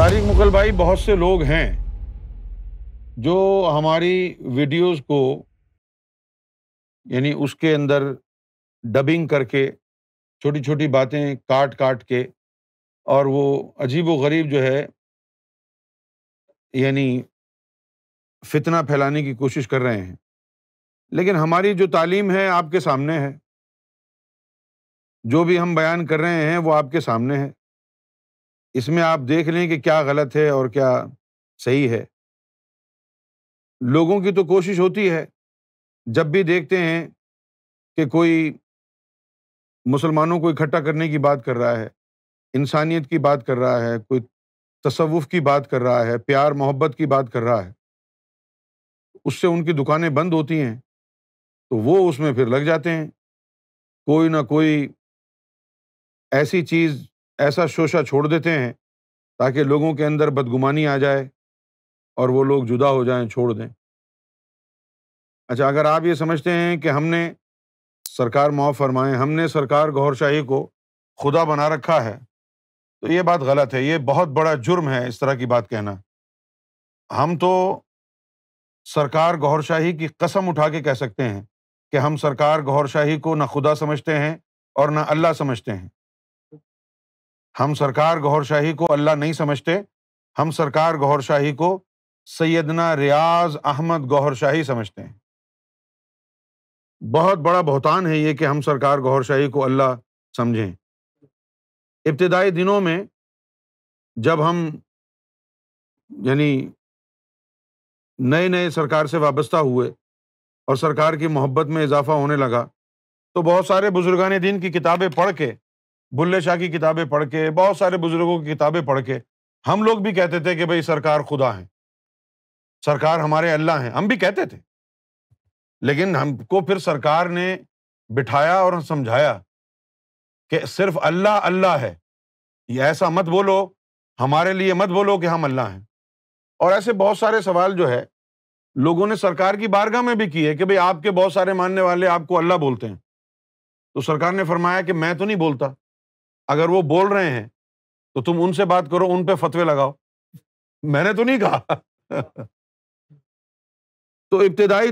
طارق مغل بھائی، بہت سے لوگ ہیں جو ہماری ویڈیوز کو یعنی اس کے اندر ڈبنگ کر کے چھوٹی چھوٹی باتیں کاٹ کاٹ کے اور وہ عجیب و غریب جو ہے یعنی فتنہ پھیلانے کی کوشش کر رہے ہیں، لیکن ہماری جو تعلیم ہے آپ کے سامنے ہے، جو بھی ہم بیان کر رہے ہیں وہ آپ کے سامنے ہے۔ اس میں آپ دیکھ لیں کہ کیا غلط ہے اور کیا صحیح ہے۔ لوگوں کی تو کوشش ہوتی ہے جب بھی دیکھتے ہیں کہ کوئی مسلمانوں کو اکٹھا کرنے کی بات کر رہا ہے، انسانیت کی بات کر رہا ہے، کوئی تصوف کی بات کر رہا ہے، پیار محبت کی بات کر رہا ہے، اس سے ان کی دکانیں بند ہوتی ہیں تو وہ اس میں پھر لگ جاتے ہیں، کوئی نہ کوئی ایسی چیز، ایسا شوشہ چھوڑ دیتے ہیں تاکہ لوگوں کے اندر بدگمانی آ جائے اور وہ لوگ جدا ہو جائیں، چھوڑ دیں۔ اچھا، اگر آپ یہ سمجھتے ہیں کہ ہم نے سرکار معاف فرمائیں، ہم نے سرکار گوھر شاہی کو خدا بنا رکھا ہے تو یہ بات غلط ہے، یہ بہت بڑا جرم ہے اس طرح کی بات کہنا۔ ہم تو سرکار گوھر شاہی کی قسم اٹھا کے کہہ سکتے ہیں کہ ہم سرکار گوھر شاہی کو نہ خدا سمجھتے ہیں اور نہ اللہ سمجھتے ہیں۔ ہم سرکار گوھر شاہی کو اللہ نہیں سمجھتے، ہم سرکار گوھر شاہی کو سیدنا ریاض احمد گوھر شاہی سمجھتے ہیں۔ بہت بڑا بہتان ہے یہ کہ ہم سرکار گوھر شاہی کو اللہ سمجھیں۔ ابتدائی دنوں میں جب ہم یعنی نئے نئے سرکار سے وابستہ ہوئے اور سرکار کی محبت میں اضافہ ہونے لگا تو بہت سارے بزرگان دین کی کتابیں پڑھ کے، بلے شاہ کی کتابیں پڑھ کے، بہت سارے بزرگوں کی کتابیں پڑھ کے ہم لوگ بھی کہتے تھے کہ بھئی سرکار خدا ہیں، سرکار ہمارے اللہ ہیں، ہم بھی کہتے تھے۔ لیکن ہم کو پھر سرکار نے بٹھایا اور سمجھایا کہ صرف اللہ اللہ ہے، یہ ایسا مت بولو، ہمارے لیے مت بولو کہ ہم اللہ ہیں۔ اور ایسے بہت سارے سوال جو ہے لوگوں نے سرکار کی بارگاہ میں بھی کیے کہ بھئی آپ کے بہت سارے ماننے والے آپ کو اللہ بولتے ہیں، تو سرکار نے فرمایا کہ میں تو نہیں بولتا، اگر وہ بول رہے ہیں تو تم ان سے بات کرو، ان پہ فتوے لگاؤ، میں نے تو نہیں کہا۔ تو ابتدائی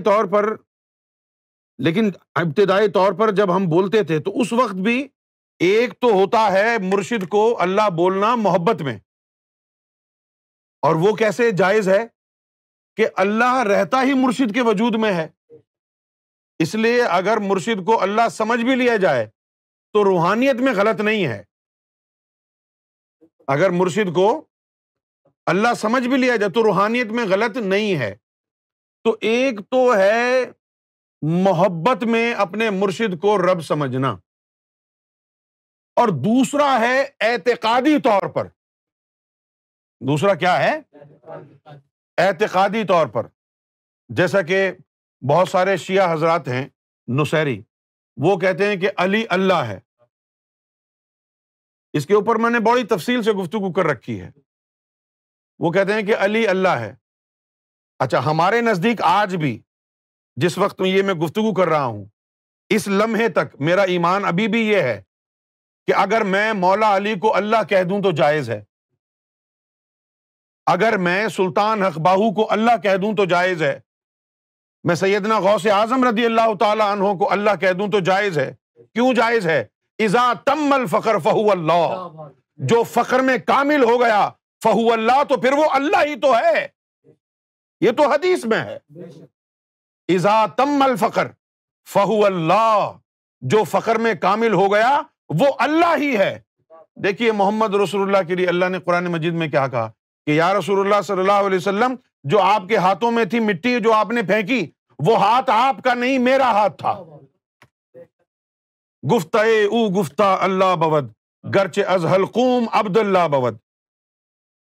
طور پر جب ہم بولتے تھے تو اس وقت بھی ایک تو ہوتا ہے مرشد کو اللہ بولنا محبت میں، اور وہ کیسے جائز ہے کہ اللہ رہتا ہی مرشد کے وجود میں ہے، اس لیے اگر مرشد کو اللہ سمجھ بھی لیا جائے تو روحانیت میں غلط نہیں ہے۔ اگر مرشد کو اللہ سمجھ بھی لیا جائے تو روحانیت میں غلط نہیں ہے۔ تو ایک تو ہے محبت میں اپنے مرشد کو رب سمجھنا، اور دوسرا ہے اعتقادی طور پر۔ دوسرا کیا ہے؟ اعتقادی طور پر، جیسا کہ بہت سارے شیعہ حضرات ہیں نصیری، وہ کہتے ہیں کہ علی اللہ ہے۔ اس کے اوپر میں نے بڑی تفصیل سے گفتگو کر رکھی ہے۔ وہ کہتے ہیں کہ علی اللہ ہے۔ اچھا، ہمارے نزدیک آج بھی جس وقت یہ میں گفتگو کر رہا ہوں، اس لمحے تک میرا ایمان ابھی بھی یہ ہے کہ اگر میں مولا علی کو اللہ کہہ دوں تو جائز ہے، اگر میں سلطان حق باہو کو اللہ کہہ دوں تو جائز ہے، میں سیدنا غوث اعظم رضی اللہ تعالی عنہ کو اللہ کہہ دوں تو جائز ہے۔ کیوں جائز ہے؟ اذا تم الفقر فہو اللہ، جو فقر میں کامل ہو گیا فہو اللہ، تو پھر وہ اللہ ہی تو ہے، یہ تو حدیث میں ہے۔ اذا تم الفقر فہو اللہ، جو فقر میں کامل ہو گیا وہ اللہ ہی ہے۔ دیکھیے محمد رسول اللہ کے لیے اللہ نے قرآن مجید میں کیا کہا کہ یا رسول اللہ صلی اللہ علیہ وسلم، جو آپ کے ہاتھوں میں تھی مٹی جو آپ نے پھینکی، وہ ہاتھ آپ کا نہیں میرا ہاتھ تھا۔ گفتہ او گفتہ اللہ بود، گرچہ از حلقوم عبد اللہ بود،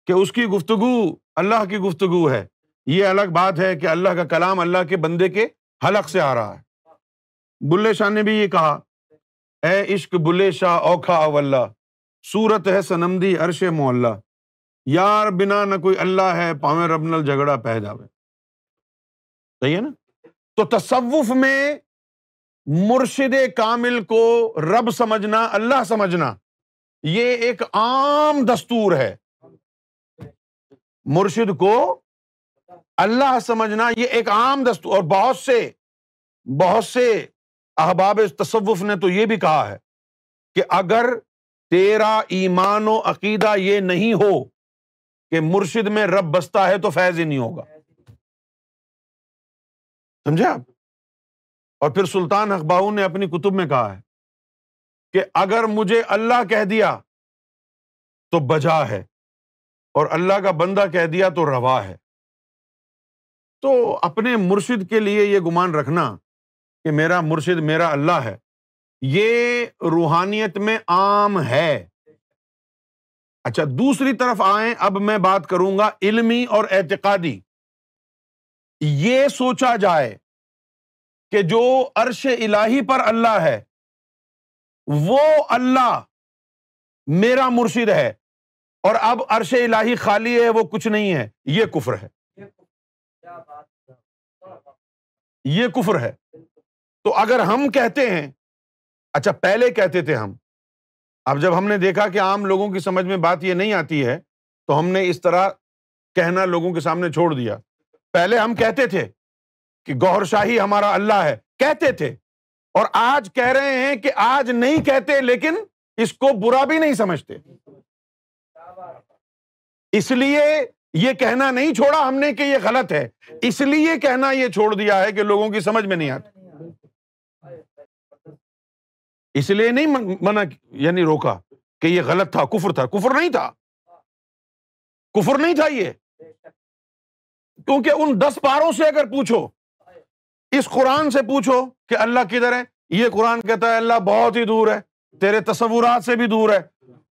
کہ اس کی گفتگو اللہ کی گفتگو ہے، یہ الگ بات ہے کہ اللہ کا کلام اللہ کے بندے کے حلق سے آ رہا ہے۔ بلے شاہ نے بھی یہ کہا، اے عشق بلے شاہ اوکھا اولہ، صورت ہے سنمدی عرش معلہ، یار بنا نہ کوئی اللہ ہے، پاویں رب نال جھگڑا پہ جاوے۔ صحیح ہے نا؟ تو تصوف میں مرشد کامل کو رب سمجھنا، اللہ سمجھنا، یہ ایک عام دستور ہے۔ مرشد کو اللہ سمجھنا یہ ایک عام دستور، اور بہت سے احباب تصوف نے تو یہ بھی کہا ہے کہ اگر تیرا ایمان و عقیدہ یہ نہیں ہو کہ مرشد میں رب بستا ہے تو فیض ہی نہیں ہوگا. سمجھے آپ؟ اور پھر سلطان اخباؤ نے اپنی کتب میں کہا ہے کہ اگر مجھے اللہ کہہ دیا تو بجا ہے، اور اللہ کا بندہ کہہ دیا تو روا ہے. تو اپنے مرشد کے لیے یہ گمان رکھنا کہ میرا مرشد میرا اللہ ہے، یہ روحانیت میں عام ہے. اچھا، دوسری طرف آئیں، اب میں بات کروں گا علمی اور اعتقادی. یہ سوچا جائے کہ جو عرش الہی پر اللہ ہے وہ اللہ میرا مرشد ہے، اور اب عرش الہی خالی ہے، وہ کچھ نہیں ہے، یہ کفر ہے. یہ کفر ہے. تو اگر ہم کہتے ہیں، اچھا پہلے کہتے تھے ہم، اب جب ہم نے دیکھا کہ عام لوگوں کی سمجھ میں بات یہ نہیں آتی ہے تو ہم نے اس طرح کہنا لوگوں کے سامنے چھوڑ دیا. پہلے ہم کہتے تھے کہ گوہر شاہی ہمارا اللہ ہے، کہتے تھے، اور آج کہہ رہے ہیں کہ آج نہیں کہتے لیکن اس کو برا بھی نہیں سمجھتے. اس لیے یہ کہنا نہیں چھوڑا ہم نے کہ یہ غلط ہے، اس لیے کہنا یہ چھوڑ دیا ہے کہ لوگوں کی سمجھ میں نہیں آتی. اس لیے نہیں منع یعنی روکا کہ یہ غلط تھا، کفر تھا. کفر نہیں تھا، کفر نہیں تھا یہ. کیونکہ ان 10 پاروں سے اگر پوچھو، اس قرآن سے پوچھو کہ اللہ کدھر ہے، یہ قرآن کہتا ہے اللہ بہت ہی دور ہے، تیرے تصورات سے بھی دور ہے.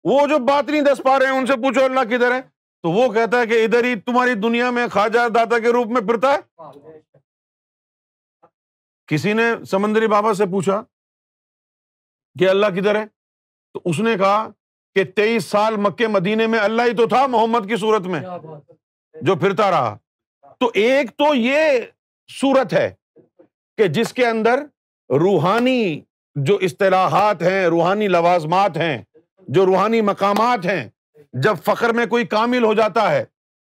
وہ جو باطنی 10 پارے ہیں ان سے پوچھو اللہ کدھر ہے تو وہ کہتا ہے کہ ادھر ہی تمہاری دنیا میں خواجہ داتا کے روپ میں پھرتا ہے. کسی نے سمندری بابا سے پوچھا کہ اللہ کدھر ہے تو اس نے کہا کہ 23 سال مکے مدینے میں اللہ ہی تو تھا محمد کی صورت میں جو پھرتا رہا. تو ایک تو یہ صورت ہے کہ جس کے اندر روحانی جو اصطلاحات ہیں، روحانی لوازمات ہیں، جو روحانی مقامات ہیں، جب فقر میں کوئی کامل ہو جاتا ہے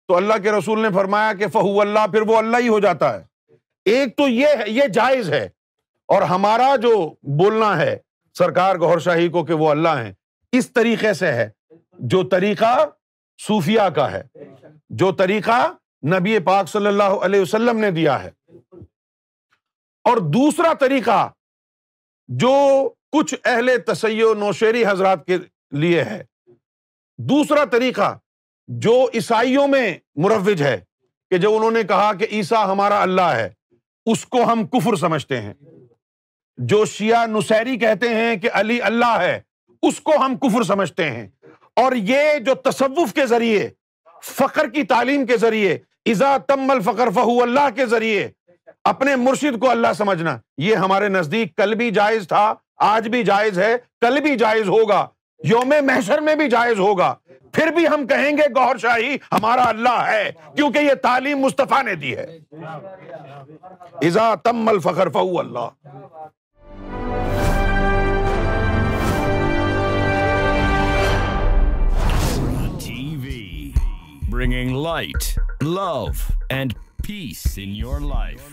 تو اللہ کے رسول نے فرمایا کہ فہو اللہ، پھر وہ اللہ ہی ہو جاتا ہے. ایک تو یہ ہے، یہ جائز ہے. اور ہمارا جو بولنا ہے سرکار گوہر شاہی کو کہ وہ اللہ ہیں، اس طریقے سے ہے جو طریقہ صوفیہ کا ہے، جو طریقہ نبی پاک صلی اللہ علیہ وسلم نے دیا ہے. اور دوسرا طریقہ جو کچھ اہل تشیع نوشیری حضرات کے لیے ہے، دوسرا طریقہ جو عیسائیوں میں مروج ہے کہ جو انہوں نے کہا کہ عیسیٰ ہمارا اللہ ہے، اس کو ہم کفر سمجھتے ہیں. جو شیعہ نصیری کہتے ہیں کہ علی اللہ ہے، اس کو ہم کفر سمجھتے ہیں. اور یہ جو تصوف کے ذریعے، فقر کی تعلیم کے ذریعے، اذا تم الفقر فہو اللہ کے ذریعے اپنے مرشد کو اللہ سمجھنا، یہ ہمارے نزدیک کل بھی جائز تھا، آج بھی جائز ہے، کل بھی جائز ہوگا، یوم محشر میں بھی جائز ہوگا. پھر بھی ہم کہیں گے گوہر شاہی ہمارا اللہ ہے، کیونکہ یہ تعلیم مصطفیٰ نے دی ہے. اذا تم الفقر فہو اللہ. TV, bringing light, love, and peace in your life.